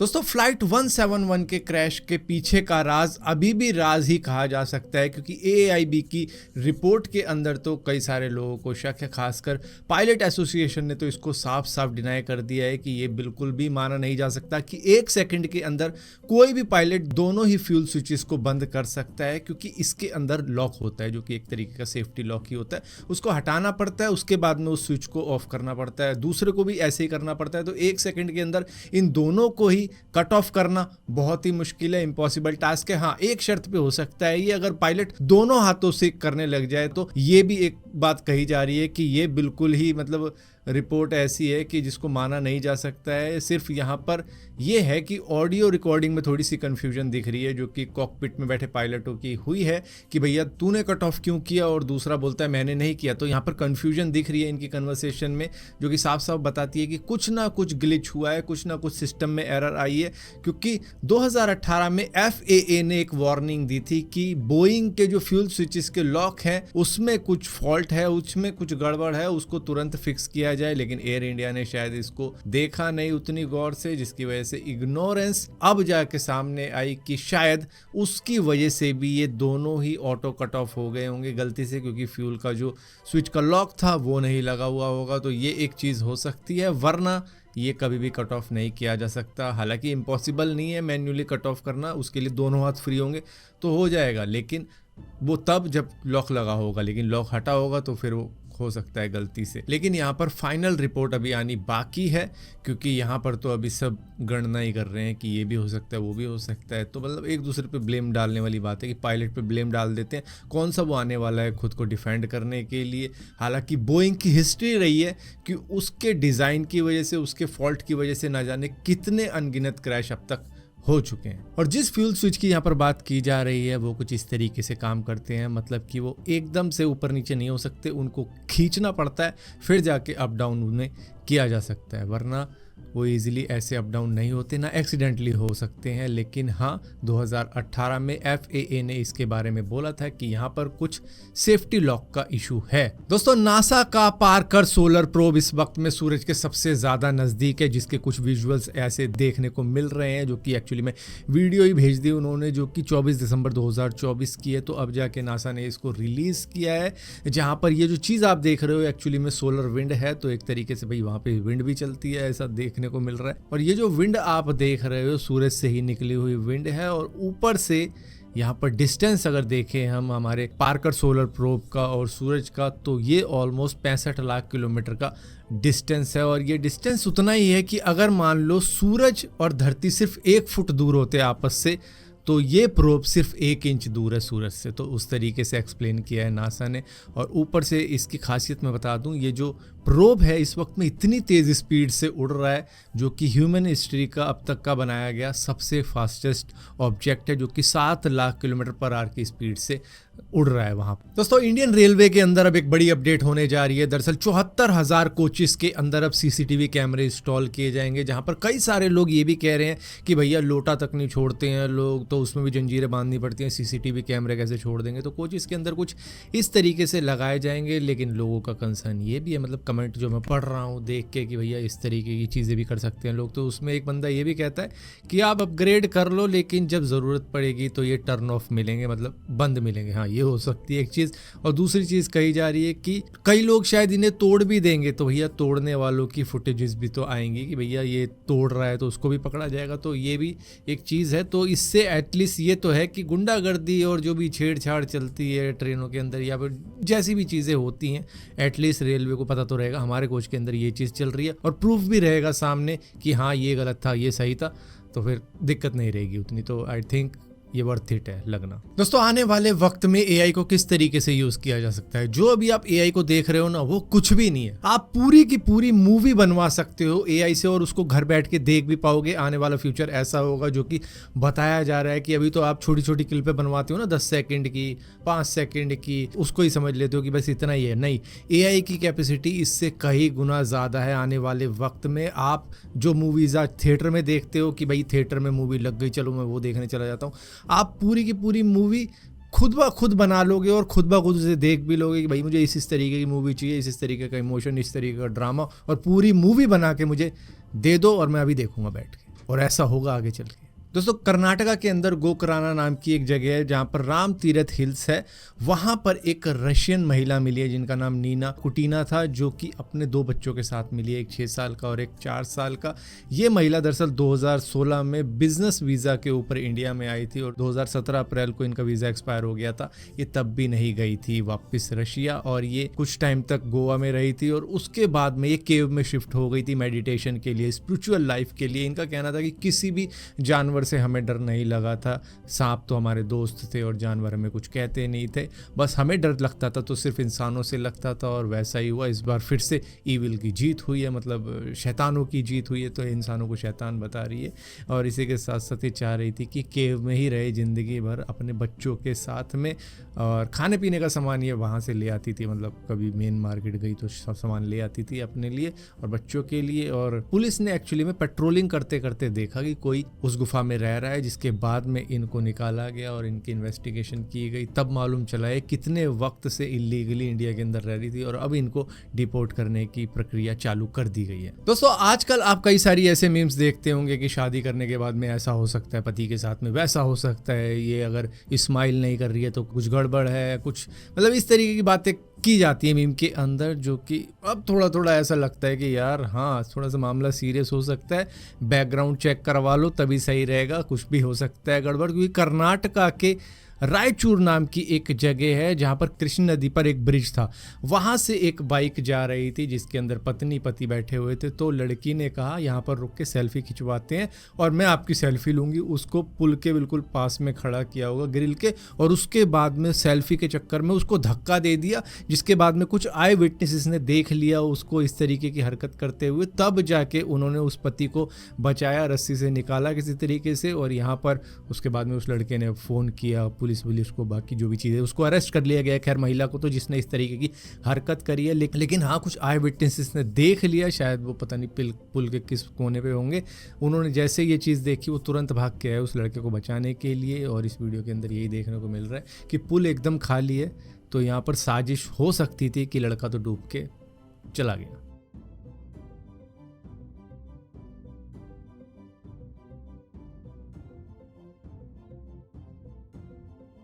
दोस्तों फ्लाइट 171 के क्रैश के पीछे का राज अभी भी राज ही कहा जा सकता है, क्योंकि AAIB की रिपोर्ट के अंदर तो कई सारे लोगों को शक है। खासकर पायलट एसोसिएशन ने तो इसको साफ साफ डिनाई कर दिया है कि ये बिल्कुल भी माना नहीं जा सकता कि 1 सेकंड के अंदर कोई भी पायलट दोनों ही फ्यूल स्विचेस को बंद कर सकता है, क्योंकि इसके अंदर लॉक होता है जो कि एक तरीके का सेफ्टी लॉक ही होता है। उसको हटाना पड़ता है, उसके बाद में उस स्विच को ऑफ करना पड़ता है, दूसरे को भी ऐसे ही करना पड़ता है। तो 1 सेकंड के अंदर इन दोनों को ही कट ऑफ करना बहुत ही मुश्किल है, इम्पॉसिबल टास्क है। हाँ, एक शर्त पे हो सकता है, ये अगर पायलट दोनों हाथों से करने लग जाए तो ये भी एक बात कही जा रही है कि ये बिल्कुल ही मतलब रिपोर्ट ऐसी है कि जिसको माना नहीं जा सकता है। सिर्फ यहाँ पर यह है कि ऑडियो रिकॉर्डिंग में थोड़ी सी कंफ्यूजन दिख रही है, जो कि कॉकपिट में बैठे पायलटों की हुई है कि भैया तूने कट ऑफ क्यों किया, और दूसरा बोलता है मैंने नहीं किया। तो यहाँ पर कंफ्यूजन दिख रही है इनकी कन्वर्सेशन में, जो कि साफ साफ बताती है कि कुछ ना कुछ ग्लिच हुआ है, कुछ ना कुछ सिस्टम में एरर आई है। क्योंकि 2018 में FAA ने एक वार्निंग दी थी कि बोइंग के जो फ्यूल स्विचेस के लॉक हैं उसमें कुछ फॉल्ट है, उसमें कुछ गड़बड़ है, उसको तुरंत फिक्स किया जाए। लेकिन एयर इंडिया ने शायद इसको देखा नहीं उतनी गौर से, जिसकी वजह से इग्नोरेंस अब जाके सामने आई कि शायद उसकी वजह से भी ये दोनों ही ऑटो कट ऑफ हो गए होंगे गलती से, क्योंकि फ्यूल का जो स्विच का लॉक था वो नहीं लगा हुआ होगा। तो ये एक चीज हो सकती है, वरना ये कभी भी कट ऑफ नहीं किया जा सकता। हालांकि इम्पॉसिबल नहीं है मैन्युअली कट ऑफ करना, उसके लिए दोनों हाथ फ्री होंगे तो हो जाएगा, लेकिन वो तब जब लॉक लगा होगा। लेकिन लॉक हटा होगा तो फिर वो हो सकता है गलती से। लेकिन यहाँ पर फाइनल रिपोर्ट अभी आनी बाकी है, क्योंकि यहाँ पर तो अभी सब गणना ही कर रहे हैं कि ये भी हो सकता है वो भी हो सकता है। तो मतलब एक दूसरे पे ब्लेम डालने वाली बात है कि पायलट पे ब्लेम डाल देते हैं, कौन सा वो आने वाला है खुद को डिफेंड करने के लिए। हालांकि बोइंग की हिस्ट्री रही है कि उसके डिज़ाइन की वजह से, उसके फॉल्ट की वजह से ना जाने कितने अनगिनत क्रैश अब तक हो चुके हैं। और जिस फ्यूल स्विच की यहाँ पर बात की जा रही है वो कुछ इस तरीके से काम करते हैं, मतलब कि वो एकदम से ऊपर नीचे नहीं हो सकते, उनको खींचना पड़ता है फिर जाके अप डाउन उन्हें किया जा सकता है, वरना वो इजीली ऐसे अप डाउन नहीं होते, ना एक्सीडेंटली हो सकते हैं। लेकिन हाँ, 2018 में FAA ने इसके बारे में बोला था कि यहाँ पर कुछ सेफ्टी लॉक का इशू है। दोस्तों, नासा का पार्कर सोलर प्रोब इस वक्त में सूरज के सबसे ज्यादा नजदीक है, जिसके कुछ विजुअल्स ऐसे देखने को मिल रहे हैं, जो कि एक्चुअली में वीडियो ही भेज दी उन्होंने, जो कि 24 दिसंबर 2024 की है। तो अब जाके नासा ने इसको रिलीज किया है, जहाँ पर ये जो चीज़ आप देख रहे हो एक्चुअली में सोलर विंड है। तो एक तरीके से भाई वहाँ पे विंड भी चलती है, ऐसा देखने को मिल रहा है। और ये जो विंड आप देख रहे हो सूरज से ही निकली हुई विंड है, और ऊपर से यहाँ पर डिस्टेंस अगर देखें हम हमारे पार्कर सोलर प्रोब का और सूरज का, तो ये ऑलमोस्ट 65 लाख किलोमीटर का डिस्टेंस है। और ये डिस्टेंस उतना ही है कि अगर मान लो सूरज और धरती सिर्फ 1 फुट दूर होते आपस से, तो ये प्रोब सिर्फ 1 इंच दूर है सूरज से। तो उस तरीके से एक्सप्लेन किया है नासा ने। और ऊपर से इसकी खासियत मैं बता दूं, ये जो प्रोब है इस वक्त में इतनी तेज़ स्पीड से उड़ रहा है, जो कि ह्यूमन हिस्ट्री का अब तक का बनाया गया सबसे फास्टेस्ट ऑब्जेक्ट है, जो कि 7 लाख किलोमीटर पर आवर की स्पीड से उड़ रहा है वहाँ। दोस्तों, इंडियन रेलवे के अंदर अब एक बड़ी अपडेट होने जा रही है। दरअसल 74,000 कोचेस के अंदर अब CCTV कैमरे इंस्टॉल किए जाएंगे, जहाँ पर कई सारे लोग ये भी कह रहे हैं कि भैया लोटा तक नहीं छोड़ते हैं लोग, तो उसमें भी जंजीरें बांधनी पड़ती हैं, CCTV कैमरे कैसे छोड़ देंगे। तो कोचेस के अंदर कुछ इस तरीके से लगाए जाएंगे। लेकिन लोगों का कंसर्न ये भी है, मतलब कमेंट जो मैं पढ़ रहा हूँ देख के, कि भैया इस तरीके की चीज़ें भी कर सकते हैं लोग। तो उसमें एक बंदा ये भी कहता है कि आप अपग्रेड कर लो, लेकिन जब ज़रूरत पड़ेगी तो ये टर्न ऑफ मिलेंगे, मतलब बंद मिलेंगे। हाँ, ये हो सकती है एक चीज़। और दूसरी चीज़ कही जा रही है कि कई लोग शायद इन्हें तोड़ भी देंगे, तो भैया तोड़ने वालों की फुटेजेस भी तो आएंगी कि भैया ये तोड़ रहा है तो उसको भी पकड़ा जाएगा। तो ये भी एक चीज़ है। तो इससे एटलीस्ट ये तो है कि गुंडागर्दी और जो भी छेड़छाड़ चलती है ट्रेनों के अंदर या फिर जैसी भी चीज़ें होती हैं, एटलीस्ट रेलवे को पता तो रहेगा हमारे कोच के अंदर ये चीज़ चल रही है, और प्रूफ भी रहेगा सामने कि हाँ ये गलत था ये सही था, तो फिर दिक्कत नहीं रहेगी उतनी। तो आई थिंक ये वर्थ इट है लगना। दोस्तों, आने वाले वक्त में AI को किस तरीके से यूज किया जा सकता है, जो अभी आप AI को देख रहे हो ना, वो कुछ भी नहीं है। आप पूरी की पूरी मूवी बनवा सकते हो AI से, और उसको घर बैठ के देख भी पाओगे। आने वाला फ्यूचर ऐसा होगा, जो कि बताया जा रहा है कि अभी तो आप छोटी छोटी क्लिपें बनवाते हो ना, 10 सेकंड की, 5 सेकंड की, उसको ही समझ लेते हो कि बस इतना ही है। नहीं, AI की कैपेसिटी इससे कई गुना ज़्यादा है। आने वाले वक्त में आप जो मूवीज़ आज थिएटर में देखते हो कि भाई थिएटर में मूवी लग गई, चलो मैं वो देखने चला जाता हूँ, आप पूरी की पूरी मूवी खुद ब खुद बना लोगे और खुद ब खुद उसे देख भी लोगे कि भाई मुझे इस तरीके की मूवी चाहिए, इस तरीके का इमोशन, इस तरीके का ड्रामा, और पूरी मूवी बना के मुझे दे दो और मैं अभी देखूंगा बैठ के। और ऐसा होगा आगे चल के। दोस्तों कर्नाटका के अंदर गोकराना नाम की एक जगह है जहाँ पर राम तीरथ हिल्स है। वहाँ पर एक रशियन महिला मिली है जिनका नाम नीना कुटीना था, जो कि अपने 2 बच्चों के साथ मिली है, एक 6 साल का और एक 4 साल का। ये महिला दरअसल 2016 में बिजनेस वीज़ा के ऊपर इंडिया में आई थी और 2017 अप्रैल को इनका वीज़ा एक्सपायर हो गया था। ये तब भी नहीं गई थी वापस रशिया और ये कुछ टाइम तक गोवा में रही थी और उसके बाद में ये केव में शिफ्ट हो गई थी मेडिटेशन के लिए, स्पिरिचुअल लाइफ के लिए। इनका कहना था कि किसी भी जानवर से हमें डर नहीं लगा था, सांप तो हमारे दोस्त थे और जानवर हमें कुछ कहते नहीं थे, बस हमें डर लगता था तो सिर्फ इंसानों से लगता था। और वैसा ही हुआ, इस बार फिर से ईविल की जीत हुई है, मतलब शैतानों की जीत हुई है, तो इंसानों को शैतान बता रही है। और इसी के साथ साथ ये चाह रही थी कि केव में ही रहे ज़िंदगी भर अपने बच्चों के साथ में, और खाने पीने का सामान ये वहाँ से ले आती थी, मतलब कभी मेन मार्केट गई तो सब सामान ले आती थी अपने लिए और बच्चों के लिए। और पुलिस ने एक्चुअली में पेट्रोलिंग करते करते देखा कि कोई उस गुफा में रह रहा है, जिसके बाद में इनको निकाला गया और इनकी इन्वेस्टिगेशन की गई। तब मालूम चला है कितने वक्त से इलीगली इंडिया के अंदर रह रही थी और अब इनको डिपोर्ट करने की प्रक्रिया चालू कर दी गई है। दोस्तों आजकल आप कई सारी ऐसे मीम्स देखते होंगे कि शादी करने के बाद में ऐसा हो सकता है, पति के साथ में वैसा हो सकता है, ये अगर स्माइल नहीं कर रही है तो कुछ गड़बड़ है, कुछ मतलब इस तरीके की बातें की जाती है मीम के अंदर, जो कि अब थोड़ा थोड़ा ऐसा लगता है कि यार हाँ थोड़ा सा मामला सीरियस हो सकता है, बैकग्राउंड चेक करवा लो तभी सही रहेगा, कुछ भी हो सकता है गड़बड़। क्योंकि कर्नाटका के रायचूर नाम की एक जगह है जहाँ पर कृष्ण नदी पर एक ब्रिज था, वहाँ से एक बाइक जा रही थी जिसके अंदर पत्नी पति बैठे हुए थे। तो लड़की ने कहा यहाँ पर रुक के सेल्फी खिंचवाते हैं और मैं आपकी सेल्फी लूँगी। उसको पुल के बिल्कुल पास में खड़ा किया होगा ग्रिल के, और उसके बाद में सेल्फी के चक्कर में उसको धक्का दे दिया, जिसके बाद में कुछ आई विटनेसेस ने देख लिया उसको इस तरीके की हरकत करते हुए। तब जाके उन्होंने उस पति को बचाया, रस्सी से निकाला किसी तरीके से, और यहाँ पर उसके बाद में उस लड़के ने फ़ोन किया पुलिस को, बाकी जो भी चीज़ें, उसको अरेस्ट कर लिया गया। खैर महिला को तो जिसने इस तरीके की हरकत करी है, लेकिन हाँ कुछ आई विटनेसेस ने देख लिया, शायद वो पता नहीं पुल के किस कोने पे होंगे। उन्होंने जैसे ये चीज़ देखी वो तुरंत भाग के आए उस लड़के को बचाने के लिए। और इस वीडियो के अंदर यही देखने को मिल रहा है कि पुल एकदम खाली है, तो यहाँ पर साजिश हो सकती थी कि लड़का तो डूब के चला गया।